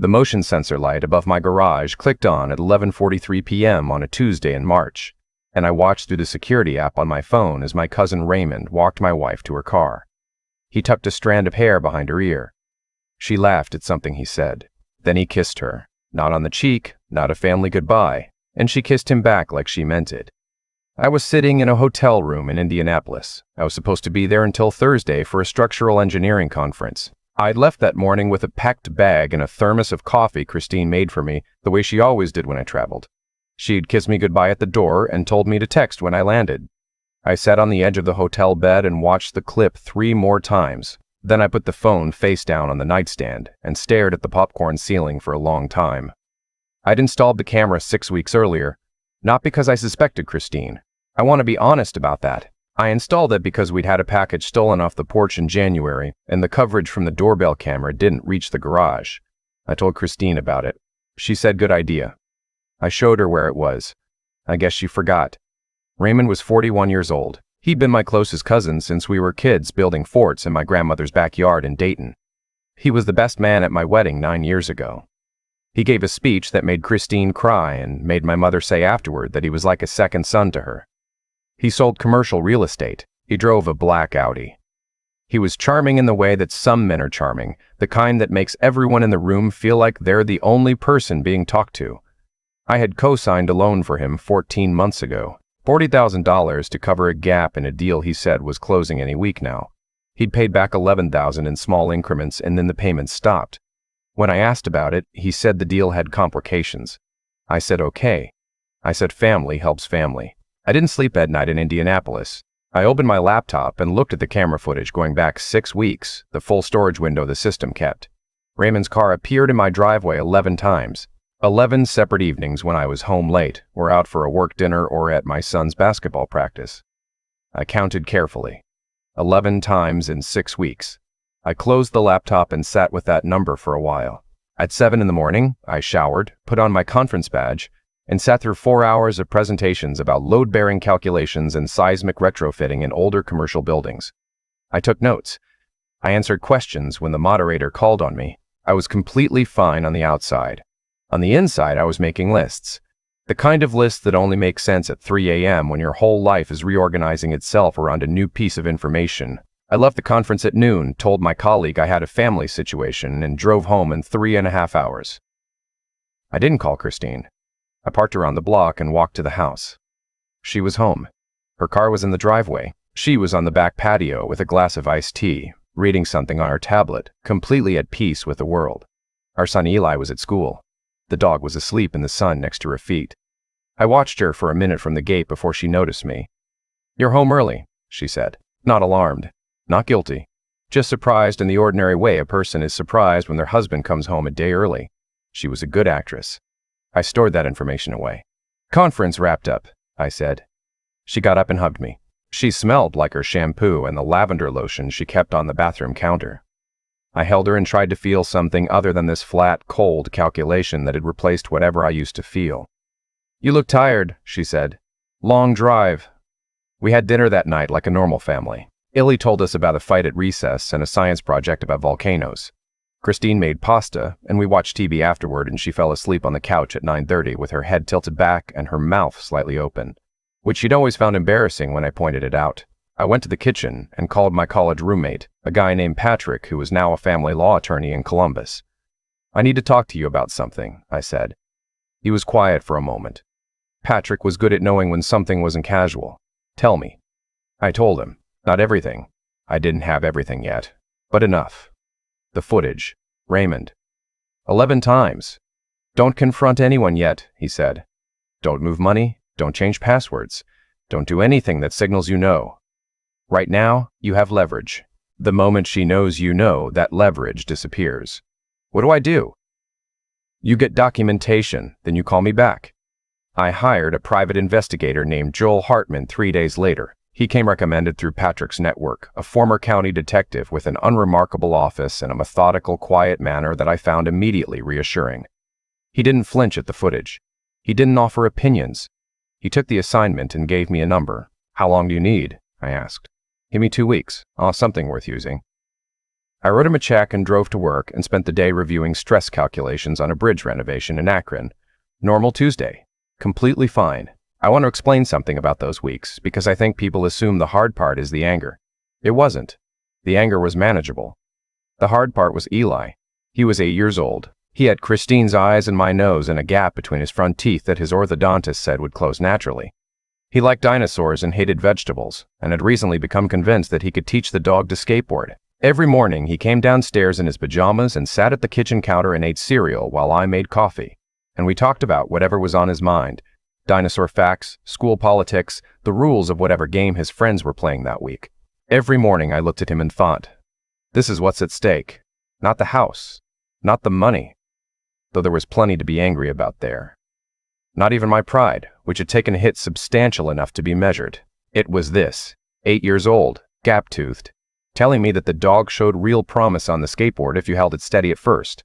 The motion sensor light above my garage clicked on at 11:43 p.m. on a Tuesday in March, and I watched through the security app on my phone as my cousin Raymond walked my wife to her car. He tucked a strand of hair behind her ear. She laughed at something he said. Then he kissed her, not on the cheek, not a family goodbye, and she kissed him back like she meant it. I was sitting in a hotel room in Indianapolis. I was supposed to be there until Thursday for a structural engineering conference. I'd left that morning with a packed bag and a thermos of coffee Christine made for me, the way she always did when I traveled. She'd kissed me goodbye at the door and told me to text when I landed. I sat on the edge of the hotel bed and watched the clip 3 more times. Then I put the phone face down on the nightstand and stared at the popcorn ceiling for a long time. I'd installed the camera 6 weeks earlier, not because I suspected Christine. I want to be honest about that. I installed it because we'd had a package stolen off the porch in January, and the coverage from the doorbell camera didn't reach the garage. I told Christine about it. She said good idea. I showed her where it was. I guess she forgot. Raymond was 41 years old. He'd been my closest cousin since we were kids building forts in my grandmother's backyard in Dayton. He was the best man at my wedding 9 years ago. He gave a speech that made Christine cry and made my mother say afterward that he was like a second son to her. He sold commercial real estate. He drove a black Audi. He was charming in the way that some men are charming, the kind that makes everyone in the room feel like they're the only person being talked to. I had co-signed a loan for him 14 months ago, $40,000 to cover a gap in a deal he said was closing any week now. He'd paid back $11,000 in small increments and then the payments stopped. When I asked about it, he said the deal had complications. I said okay. I said family helps family. I didn't sleep at night in Indianapolis. I opened my laptop and looked at the camera footage going back 6 weeks, the full storage window the system kept. Raymond's car appeared in my driveway 11 times. 11 separate evenings when I was home late, or out for a work dinner or at my son's basketball practice. I counted carefully. 11 times in 6 weeks. I closed the laptop and sat with that number for a while. At 7 in the morning, I showered, put on my conference badge, and sat through 4 hours of presentations about load-bearing calculations and seismic retrofitting in older commercial buildings. I took notes. I answered questions when the moderator called on me. I was completely fine on the outside. On the inside, I was making lists. The kind of lists that only make sense at 3 a.m. when your whole life is reorganizing itself around a new piece of information. I left the conference at noon, told my colleague I had a family situation, and drove home in 3.5 hours. I didn't call Christine. I parked around the block and walked to the house. She was home. Her car was in the driveway. She was on the back patio with a glass of iced tea, reading something on her tablet, completely at peace with the world. Our son Eli was at school. The dog was asleep in the sun next to her feet. I watched her for a minute from the gate before she noticed me. "You're home early," she said. Not alarmed. Not guilty. Just surprised in the ordinary way a person is surprised when their husband comes home a day early. She was a good actress. I stored that information away. "Conference wrapped up," I said. She got up and hugged me. She smelled like her shampoo and the lavender lotion she kept on the bathroom counter. I held her and tried to feel something other than this flat, cold calculation that had replaced whatever I used to feel. "You look tired," she said. "Long drive." We had dinner that night like a normal family. Illy told us about a fight at recess and a science project about volcanoes. Christine made pasta, and we watched TV afterward, and she fell asleep on the couch at 9:30 with her head tilted back and her mouth slightly open, which she'd always found embarrassing when I pointed it out. I went to the kitchen and called my college roommate, a guy named Patrick who was now a family law attorney in Columbus. "I need to talk to you about something," I said. He was quiet for a moment. Patrick was good at knowing when something wasn't casual. "Tell me." I told him. Not everything. I didn't have everything yet, but enough. The footage. Raymond. 11 times. "Don't confront anyone yet," he said. "Don't move money. Don't change passwords. Don't do anything that signals you know. Right now, you have leverage. The moment she knows you know, that leverage disappears. What do I do?" "You get documentation, then you call me back." I hired a private investigator named Joel Hartman 3 days later. He came recommended through Patrick's network, a former county detective with an unremarkable office and a methodical, quiet manner that I found immediately reassuring. He didn't flinch at the footage. He didn't offer opinions. He took the assignment and gave me a number. "How long do you need?" I asked. "Give me 2 weeks. Something worth using." I wrote him a check and drove to work and spent the day reviewing stress calculations on a bridge renovation in Akron. Normal Tuesday. Completely fine. I want to explain something about those weeks because I think people assume the hard part is the anger. It wasn't. The anger was manageable. The hard part was Eli. He was 8 years old. He had Christine's eyes and my nose and a gap between his front teeth that his orthodontist said would close naturally. He liked dinosaurs and hated vegetables, and had recently become convinced that he could teach the dog to skateboard. Every morning, he came downstairs in his pajamas and sat at the kitchen counter and ate cereal while I made coffee. And we talked about whatever was on his mind. Dinosaur facts, school politics, the rules of whatever game his friends were playing that week. Every morning I looked at him and thought, this is what's at stake. Not the house. Not the money. Though there was plenty to be angry about there. Not even my pride, which had taken a hit substantial enough to be measured. It was this, 8 years old, gap-toothed, telling me that the dog showed real promise on the skateboard if you held it steady at first.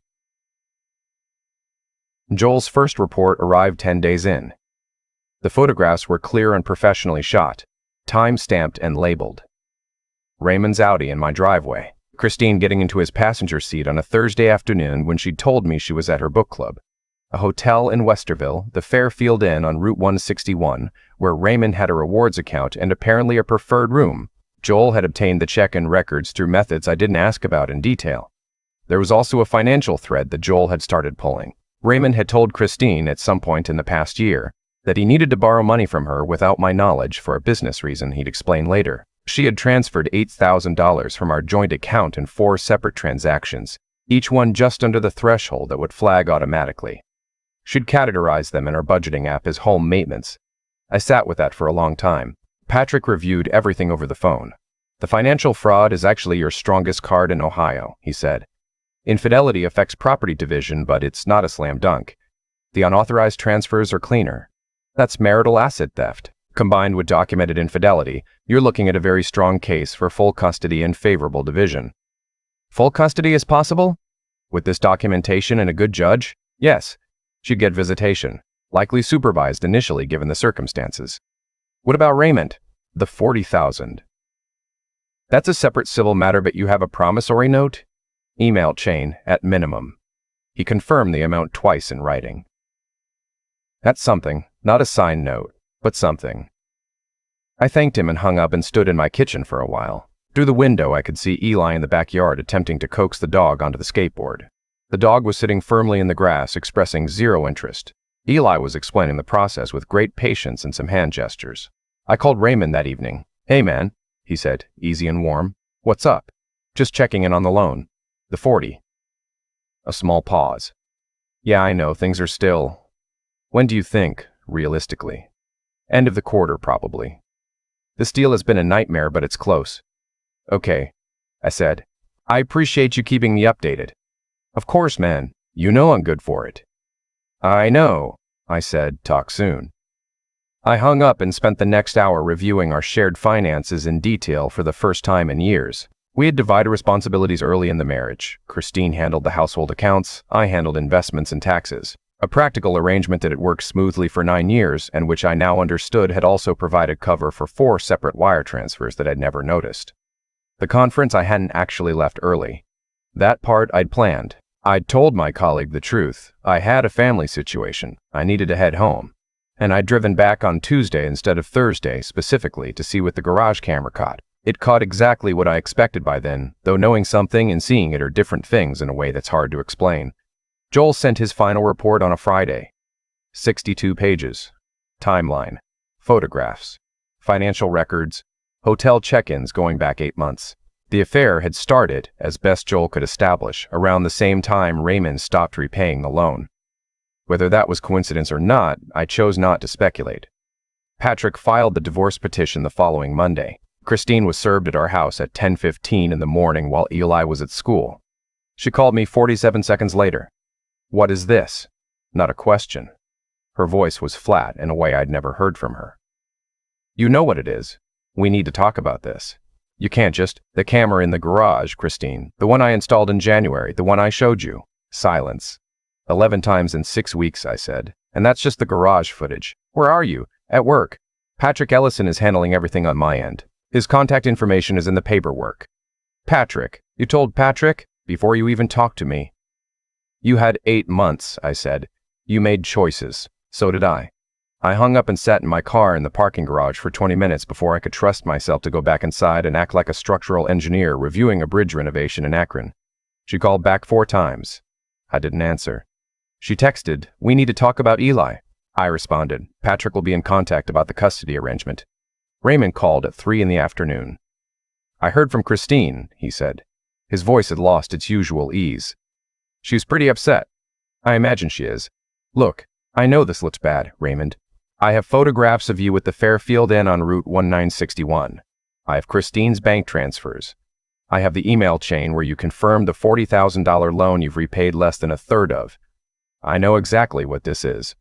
Joel's first report arrived 10 days in. The photographs were clear and professionally shot, time-stamped and labeled. Raymond's Audi in my driveway. Christine getting into his passenger seat on a Thursday afternoon when she'd told me she was at her book club. A hotel in Westerville, the Fairfield Inn on Route 161, where Raymond had a rewards account and apparently a preferred room. Joel had obtained the check-in records through methods I didn't ask about in detail. There was also a financial thread that Joel had started pulling. Raymond had told Christine at some point in the past year that he needed to borrow money from her without my knowledge for a business reason he'd explain later. She had transferred $8,000 from our joint account in 4 separate transactions, each one just under the threshold that would flag automatically. She'd categorized them in our budgeting app as home maintenance. I sat with that for a long time. Patrick reviewed everything over the phone. The financial fraud is actually your strongest card in Ohio, he said. Infidelity affects property division, but it's not a slam dunk. The unauthorized transfers are cleaner. That's marital asset theft. Combined with documented infidelity, you're looking at a very strong case for full custody and favorable division. Full custody is possible? With this documentation and a good judge? Yes. She'd get visitation, likely supervised initially given the circumstances. What about Raymond? The $40,000. That's a separate civil matter, but you have a promissory note? Email chain, at minimum. He confirmed the amount twice in writing. That's something, not a signed note, but something. I thanked him and hung up and stood in my kitchen for a while. Through the window I could see Eli in the backyard attempting to coax the dog onto the skateboard. The dog was sitting firmly in the grass, expressing zero interest. Eli was explaining the process with great patience and some hand gestures. I called Raymond that evening. Hey man, he said, easy and warm. What's up? Just checking in on the loan. The 40. A small pause. Yeah, I know, things are still. When do you think, realistically? End of the quarter, probably. This deal has been a nightmare, but it's close. Okay, I said. I appreciate you keeping me updated. Of course, man. You know I'm good for it. I know, I said. Talk soon. I hung up and spent the next hour reviewing our shared finances in detail for the first time in years. We had divided responsibilities early in the marriage. Christine handled the household accounts, I handled investments and taxes. A practical arrangement that had worked smoothly for 9 years and which I now understood had also provided cover for 4 separate wire transfers that I'd never noticed. The conference I hadn't actually left early. That part I'd planned. I'd told my colleague the truth. I had a family situation. I needed to head home. And I'd driven back on Tuesday instead of Thursday specifically to see what the garage camera caught. It caught exactly what I expected by then, though knowing something and seeing it are different things in a way that's hard to explain. Joel sent his final report on a Friday. 62 pages. Timeline. Photographs. Financial records. Hotel check-ins going back 8 months. The affair had started, as best Joel could establish, around the same time Raymond stopped repaying the loan. Whether that was coincidence or not, I chose not to speculate. Patrick filed the divorce petition the following Monday. Christine was served at our house at 10:15 in the morning while Eli was at school. She called me 47 seconds later. What is this? Not a question. Her voice was flat in a way I'd never heard from her. You know what it is. We need to talk about this. You can't just... The camera in the garage, Christine. The one I installed in January. The one I showed you. Silence. 11 times in 6 weeks, I said. And that's just the garage footage. Where are you? At work. Patrick Ellison is handling everything on my end. His contact information is in the paperwork. Patrick. You told Patrick? Before you even talked to me. You had 8 months, I said. You made choices. So did I. I hung up and sat in my car in the parking garage for 20 minutes before I could trust myself to go back inside and act like a structural engineer reviewing a bridge renovation in Akron. She called back 4 times. I didn't answer. She texted, "We need to talk about Eli." I responded, "Patrick will be in contact about the custody arrangement." Raymond called at 3 in the afternoon. "I heard from Christine," he said. His voice had lost its usual ease. "She's pretty upset." "I imagine she is. Look, I know this looks bad, Raymond. I have photographs of you at the Fairfield Inn on Route 1961. I have Christine's bank transfers. I have the email chain where you confirmed the $40,000 loan you've repaid less than a third of. I know exactly what this is."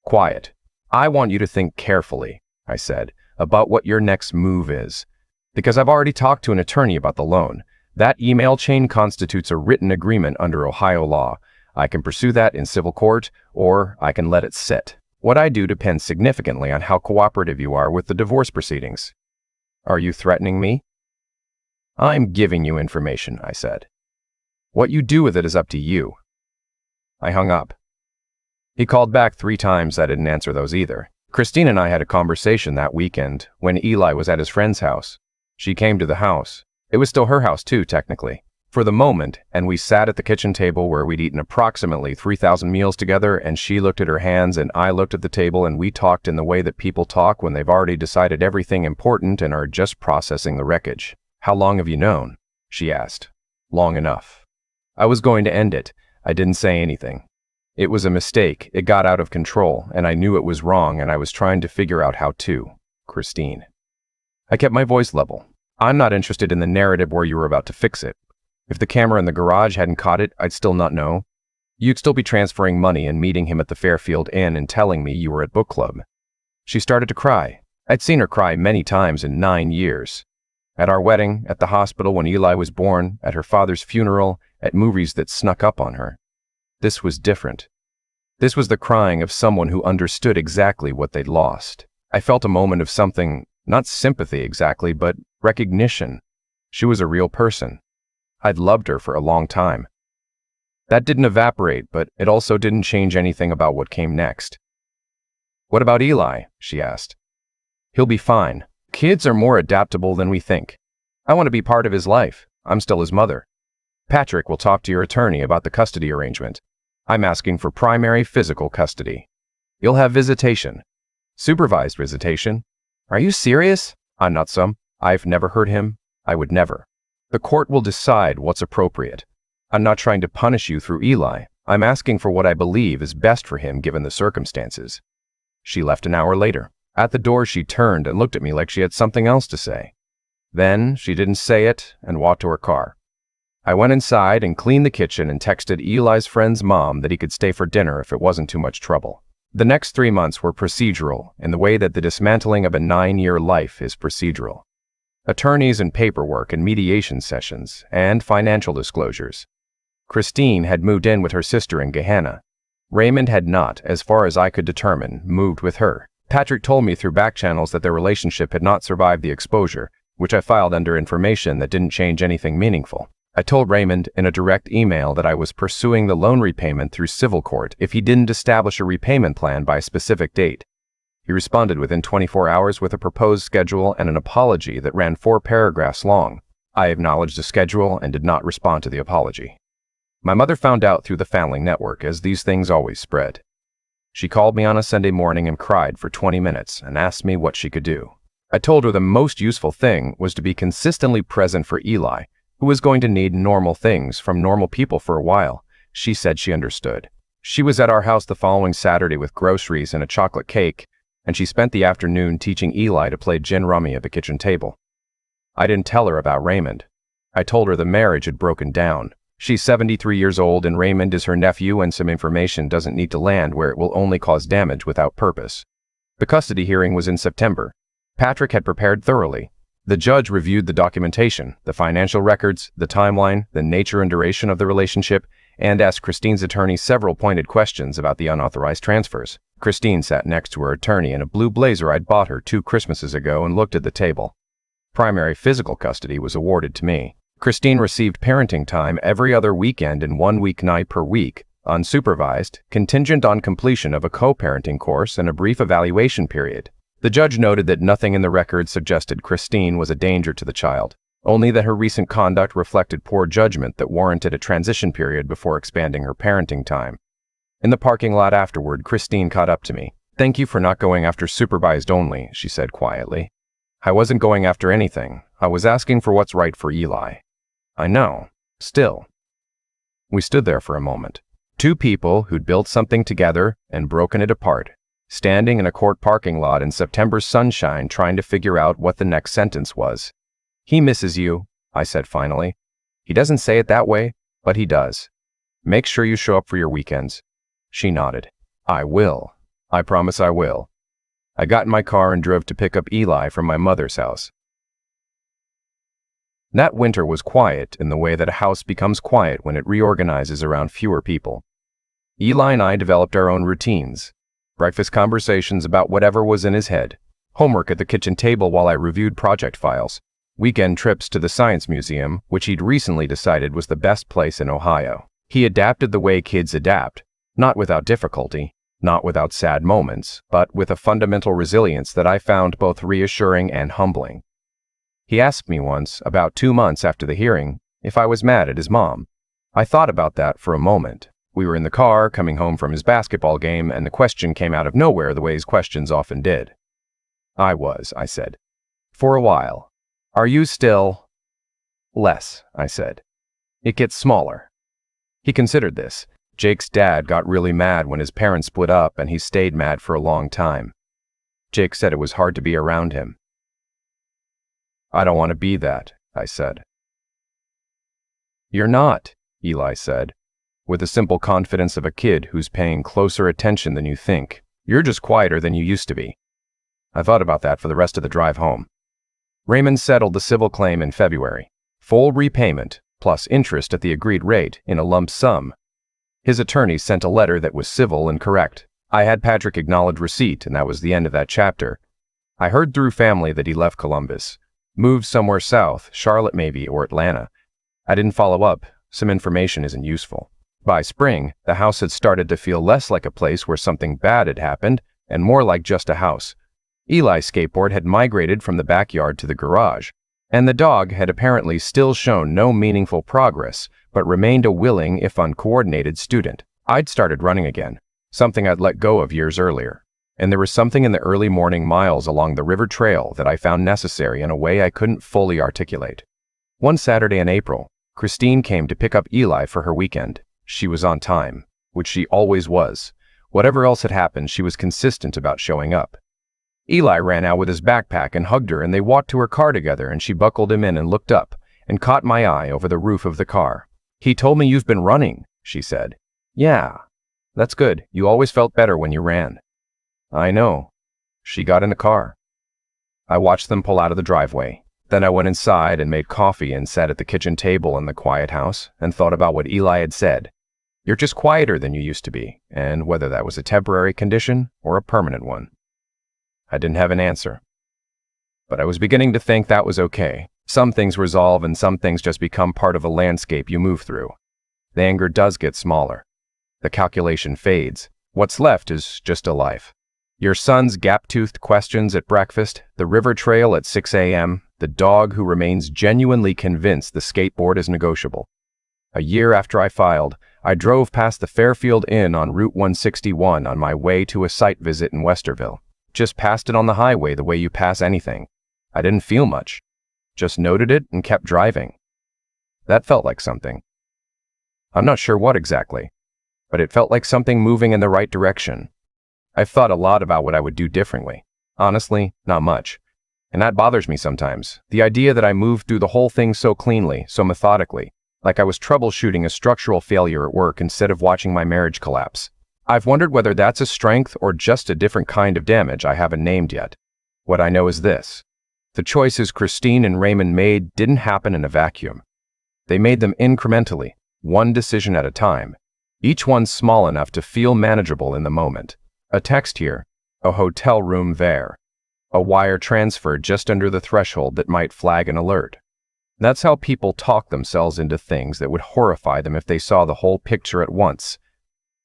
"Quiet. I want you to think carefully," I said, "about what your next move is. Because I've already talked to an attorney about the loan. That email chain constitutes a written agreement under Ohio law. I can pursue that in civil court, or I can let it sit. What I do depends significantly on how cooperative you are with the divorce proceedings." "Are you threatening me?" "I'm giving you information," I said. "What you do with it is up to you." I hung up. He called back 3 times. I didn't answer those either. Christine and I had a conversation that weekend when Eli was at his friend's house. She came to the house. It was still her house too, technically, for the moment, and we sat at the kitchen table where we'd eaten approximately 3,000 meals together, and she looked at her hands and I looked at the table, and we talked in the way that people talk when they've already decided everything important and are just processing the wreckage. "How long have you known?" she asked. "Long enough." I was going to end it. I didn't say anything. It was a mistake. It got out of control, and I knew it was wrong, and I was trying to figure out how to. Christine. I kept my voice level. "I'm not interested in the narrative where you were about to fix it. If the camera in the garage hadn't caught it, I'd still not know. You'd still be transferring money and meeting him at the Fairfield Inn and telling me you were at book club." She started to cry. I'd seen her cry many times in 9 years. At our wedding, at the hospital when Eli was born, at her father's funeral, at movies that snuck up on her. This was different. This was the crying of someone who understood exactly what they'd lost. I felt a moment of something, not sympathy exactly, but recognition. She was a real person. I'd loved her for a long time. That didn't evaporate, but it also didn't change anything about what came next. "What about Eli?" she asked. "He'll be fine. Kids are more adaptable than we think. I want to be part of his life. I'm still his mother. Patrick will talk to your attorney about the custody arrangement. I'm asking for primary physical custody. You'll have visitation. Supervised visitation. Are you serious? I'm not some. I've never hurt him. I would never. The court will decide what's appropriate. I'm not trying to punish you through Eli. I'm asking for what I believe is best for him given the circumstances." She left an hour later. At the door, she turned and looked at me like she had something else to say. Then she didn't say it and walked to her car. I went inside and cleaned the kitchen and texted Eli's friend's mom that he could stay for dinner if it wasn't too much trouble. The next 3 months were procedural in the way that the dismantling of a 9-year life is procedural. Attorneys and paperwork and mediation sessions and financial disclosures. Christine had moved in with her sister in Gehenna. Raymond had not, as far as I could determine, moved with her. Patrick told me through back channels that their relationship had not survived the exposure, which I filed under information that didn't change anything meaningful. I told Raymond in a direct email that I was pursuing the loan repayment through civil court if he didn't establish a repayment plan by a specific date. He responded within 24 hours with a proposed schedule and an apology that ran 4 paragraphs long. I acknowledged the schedule and did not respond to the apology. My mother found out through the family network, as these things always spread. She called me on a Sunday morning and cried for 20 minutes and asked me what she could do. I told her the most useful thing was to be consistently present for Eli, who was going to need normal things from normal people for a while. She said she understood. She was at our house the following Saturday with groceries and a chocolate cake, and she spent the afternoon teaching Eli to play gin rummy at the kitchen table. I didn't tell her about Raymond. I told her the marriage had broken down. She's 73 years old and Raymond is her nephew, and some information doesn't need to land where it will only cause damage without purpose. The custody hearing was in September. Patrick had prepared thoroughly. The judge reviewed the documentation, the financial records, the timeline, the nature and duration of the relationship, and asked Christine's attorney several pointed questions about the unauthorized transfers. Christine sat next to her attorney in a blue blazer I'd bought her 2 Christmases ago and looked at the table. Primary physical custody was awarded to me. Christine received parenting time every other weekend and 1 weeknight per week, unsupervised, contingent on completion of a co-parenting course and a brief evaluation period. The judge noted that nothing in the record suggested Christine was a danger to the child, only that her recent conduct reflected poor judgment that warranted a transition period before expanding her parenting time. In the parking lot afterward, Christine caught up to me. "Thank you for not going after supervised only," she said quietly. "I wasn't going after anything. I was asking for what's right for Eli." "I know. Still." We stood there for a moment. Two people who'd built something together and broken it apart, standing in a court parking lot in September sunshine trying to figure out what the next sentence was. "He misses you," I said finally. "He doesn't say it that way, but he does. Make sure you show up for your weekends." She nodded. "I will. I promise I will." I got in my car and drove to pick up Eli from my mother's house. That winter was quiet in the way that a house becomes quiet when it reorganizes around fewer people. Eli and I developed our own routines. Breakfast conversations about whatever was in his head. Homework at the kitchen table while I reviewed project files. Weekend trips to the Science Museum, which he'd recently decided was the best place in Ohio. He adapted the way kids adapt, not without difficulty, not without sad moments, but with a fundamental resilience that I found both reassuring and humbling. He asked me once, about 2 months after the hearing, if I was mad at his mom. I thought about that for a moment. We were in the car, coming home from his basketball game, and the question came out of nowhere the way his questions often did. "I said. "For a while. Are you still?" "Less," I said. "It gets smaller." He considered this. Jake's dad got really mad when his parents split up, and he stayed mad for a long time. Jake said it was hard to be around him. "I don't want to be that," I said. "You're not," Eli said, with the simple confidence of a kid who's paying closer attention than you think. "You're just quieter than you used to be." I thought about that for the rest of the drive home. Raymond settled the civil claim in February. Full repayment, plus interest at the agreed rate, in a lump sum. His attorney sent a letter that was civil and correct. I had Patrick acknowledge receipt, and that was the end of that chapter. I heard through family that he left Columbus. Moved somewhere south, Charlotte maybe, or Atlanta. I didn't follow up. Some information isn't useful. By spring, the house had started to feel less like a place where something bad had happened, and more like just a house. Eli's skateboard had migrated from the backyard to the garage, and the dog had apparently still shown no meaningful progress, but remained a willing, if uncoordinated, student. I'd started running again, something I'd let go of years earlier. And there was something in the early morning miles along the river trail that I found necessary in a way I couldn't fully articulate. One Saturday in April, Christine came to pick up Eli for her weekend. She was on time, which she always was. Whatever else had happened, she was consistent about showing up. Eli ran out with his backpack and hugged her, and they walked to her car together, and she buckled him in and looked up and caught my eye over the roof of the car. "He told me you've been running," she said. "Yeah, that's good. You always felt better when you ran." "I know." She got in the car. I watched them pull out of the driveway. Then I went inside and made coffee and sat at the kitchen table in the quiet house and thought about what Eli had said. "You're just quieter than you used to be," and whether that was a temporary condition or a permanent one. I didn't have an answer. But I was beginning to think that was okay. Some things resolve and some things just become part of a landscape you move through. The anger does get smaller. The calculation fades. What's left is just a life. Your son's gap-toothed questions at breakfast, the river trail at 6 a.m., the dog who remains genuinely convinced the skateboard is negotiable. A year after I filed, I drove past the Fairfield Inn on Route 161 on my way to a site visit in Westerville. Just passed it on the highway the way you pass anything. I didn't feel much. Just noted it and kept driving. That felt like something. I'm not sure what exactly, but it felt like something moving in the right direction. I've thought a lot about what I would do differently. Honestly, not much. And that bothers me sometimes. The idea that I moved through the whole thing so cleanly, so methodically, like I was troubleshooting a structural failure at work instead of watching my marriage collapse. I've wondered whether that's a strength or just a different kind of damage I haven't named yet. What I know is this. The choices Christine and Raymond made didn't happen in a vacuum. They made them incrementally, one decision at a time, each one small enough to feel manageable in the moment. A text here, a hotel room there, a wire transfer just under the threshold that might flag an alert. That's how people talk themselves into things that would horrify them if they saw the whole picture at once.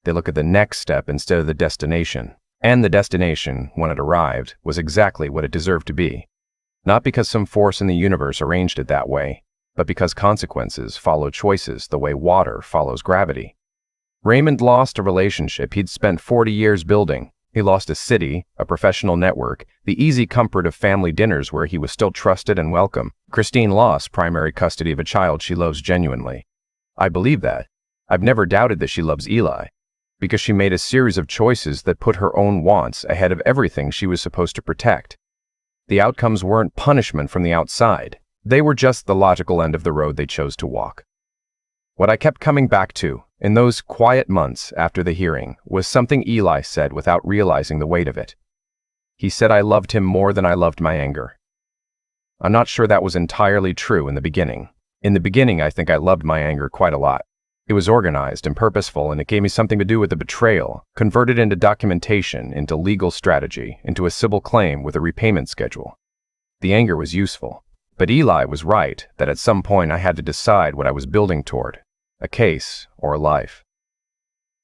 They look at the next step instead of the destination. And the destination, when it arrived, was exactly what it deserved to be. Not because some force in the universe arranged it that way, but because consequences follow choices the way water follows gravity. Raymond lost a relationship he'd spent 40 years building. He lost a city, a professional network, the easy comfort of family dinners where he was still trusted and welcome. Christine lost primary custody of a child she loves genuinely. I believe that. I've never doubted that she loves Eli, because she made a series of choices that put her own wants ahead of everything she was supposed to protect. The outcomes weren't punishment from the outside. They were just the logical end of the road they chose to walk. What I kept coming back to, in those quiet months after the hearing, was something Eli said without realizing the weight of it. He said I loved him more than I loved my anger. I'm not sure that was entirely true in the beginning. In the beginning, I think I loved my anger quite a lot. It was organized and purposeful, and it gave me something to do with the betrayal, converted into documentation, into legal strategy, into a civil claim with a repayment schedule. The anger was useful. But Eli was right that at some point I had to decide what I was building toward, a case or a life.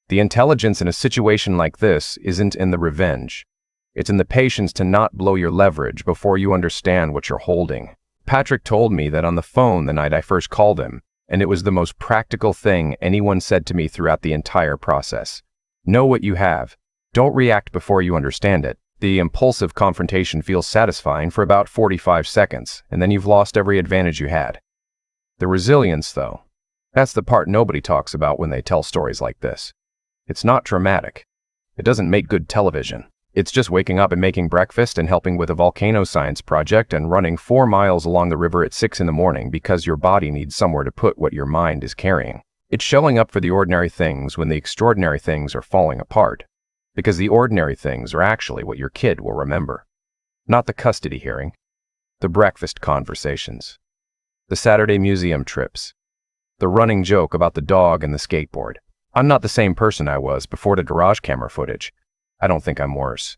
The intelligence in a situation like this isn't in the revenge. It's in the patience to not blow your leverage before you understand what you're holding. Patrick told me that on the phone the night I first called him, and it was the most practical thing anyone said to me throughout the entire process. Know what you have. Don't react before you understand it. The impulsive confrontation feels satisfying for about 45 seconds, and then you've lost every advantage you had. The resilience, though, that's the part nobody talks about when they tell stories like this. It's not dramatic. It doesn't make good television. It's just waking up and making breakfast and helping with a volcano science project and running 4 miles along the river at 6 in the morning because your body needs somewhere to put what your mind is carrying. It's showing up for the ordinary things when the extraordinary things are falling apart. Because the ordinary things are actually what your kid will remember. Not the custody hearing, the breakfast conversations, the Saturday museum trips, the running joke about the dog and the skateboard. I'm not the same person I was before the garage camera footage. I don't think I'm worse.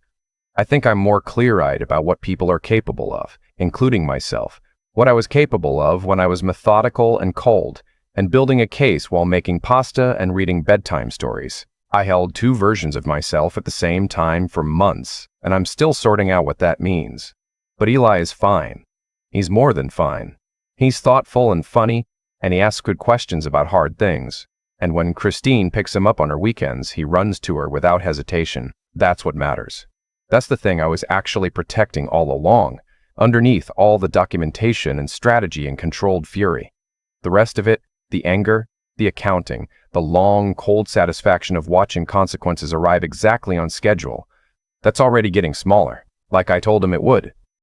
I think I'm more clear-eyed about what people are capable of, including myself, what I was capable of when I was methodical and cold, and building a case while making pasta and reading bedtime stories. I held 2 versions of myself at the same time for months, and I'm still sorting out what that means. But Eli is fine. He's more than fine. He's thoughtful and funny, and he asks good questions about hard things. And when Christine picks him up on her weekends, he runs to her without hesitation. That's what matters. That's the thing I was actually protecting all along, underneath all the documentation and strategy and controlled fury. The rest of it, the anger, the accounting, the long, cold satisfaction of watching consequences arrive exactly on schedule, that's already getting smaller, like I told him it would.